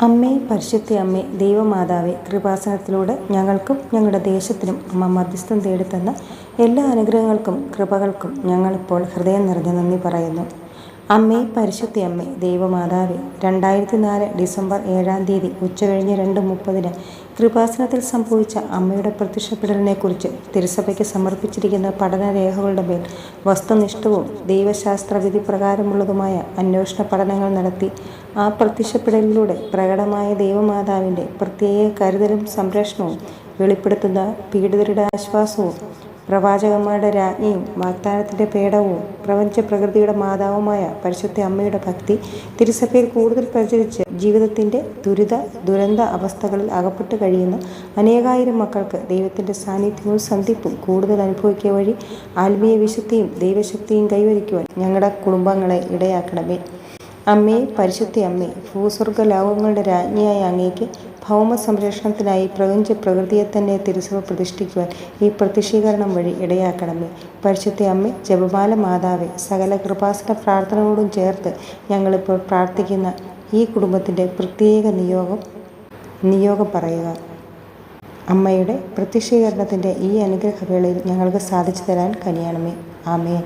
അമ്മേ, പരിശുദ്ധ അമ്മേ, ദൈവമാതാവേ, കൃപാസനത്തിലൂടെ ഞങ്ങൾക്കും ഞങ്ങളുടെ ദേശത്തിനും അമ്മ മധ്യസ്ഥം തേടിത്തന്ന എല്ലാ അനുഗ്രഹങ്ങൾക്കും കൃപകൾക്കും ഞങ്ങളിപ്പോൾ ഹൃദയം നിറഞ്ഞ നന്ദി പറയുന്നു. അമ്മേ, പരിശുദ്ധ അമ്മേ, ദൈവമാതാവേ, 2004 ഡിസംബർ 7-ാം തീയതി ഉച്ചകഴിഞ്ഞ് 2:30 കൃപാസനത്തിൽ സംഭവിച്ച അമ്മയുടെ പ്രത്യക്ഷപ്പെടലിനെക്കുറിച്ച് തിരുസഭയ്ക്ക് സമർപ്പിച്ചിരിക്കുന്ന പഠനരേഖകളുടെ മേൽ വസ്തുനിഷ്ഠവും ദൈവശാസ്ത്ര വിധി പ്രകാരമുള്ളതുമായ അന്വേഷണ പഠനങ്ങൾ നടത്തി ആ പ്രത്യക്ഷപ്പെടലിലൂടെ പ്രകടമായ ദൈവമാതാവിൻ്റെ പ്രത്യേക കരുതലും സംരക്ഷണവും വെളിപ്പെടുത്തുന്ന പീഡിതരുടെ ആശ്വാസവും പ്രവാചകന്മാരുടെ രാജ്ഞിയും വാഗ്ദാനത്തിൻ്റെ പേടകവും പ്രപഞ്ച പ്രകൃതിയുടെ മാതാവുമായ പരിശുദ്ധ അമ്മയുടെ ഭക്തി തിരുസഭയിൽ കൂടുതൽ പ്രചരിച്ച് ജീവിതത്തിൻ്റെ ദുരന്ത അവസ്ഥകളിൽ അകപ്പെട്ട് കഴിയുന്ന അനേകായിരം മക്കൾക്ക് ദൈവത്തിൻ്റെ സാന്നിധ്യവും സന്ധിപ്പും കൂടുതൽ അനുഭവിക്കുക വഴി ആത്മീയ വിശുദ്ധിയും ദൈവശക്തിയും കൈവരിക്കുവാൻ ഞങ്ങളുടെ കുടുംബങ്ങളെ ഇടയാക്കണമേ. അമ്മേ, പരിശുദ്ധ അമ്മേ, ഭൂസ്വർഗ ലോകങ്ങളുടെ രാജ്ഞിയായ അങ്ങേക്ക് ഭൗമ സംരക്ഷണത്തിനായി പ്രപഞ്ച പ്രകൃതിയെ തന്നെ തിരുസഭ പ്രതിഷ്ഠിക്കുവാൻ ഈ പ്രത്യക്ഷീകരണം വഴി ഇടയാക്കണമേ. പരിശുദ്ധ അമ്മേ, ജപമാല മാതാവേ, സകല കൃപാസന പ്രാർത്ഥനകളോടും ചേർത്ത് ഞങ്ങളിപ്പോൾ പ്രാർത്ഥിക്കുന്ന ഈ കുടുംബത്തിൻ്റെ പ്രത്യേക നിയോഗം പറയുക. അമ്മയുടെ പ്രത്യക്ഷീകരണത്തിൻ്റെ ഈ അനുഗ്രഹവേളയിൽ ഞങ്ങൾക്ക് സാധിച്ചു തരാൻ കനിയണമേ. ആമേൻ.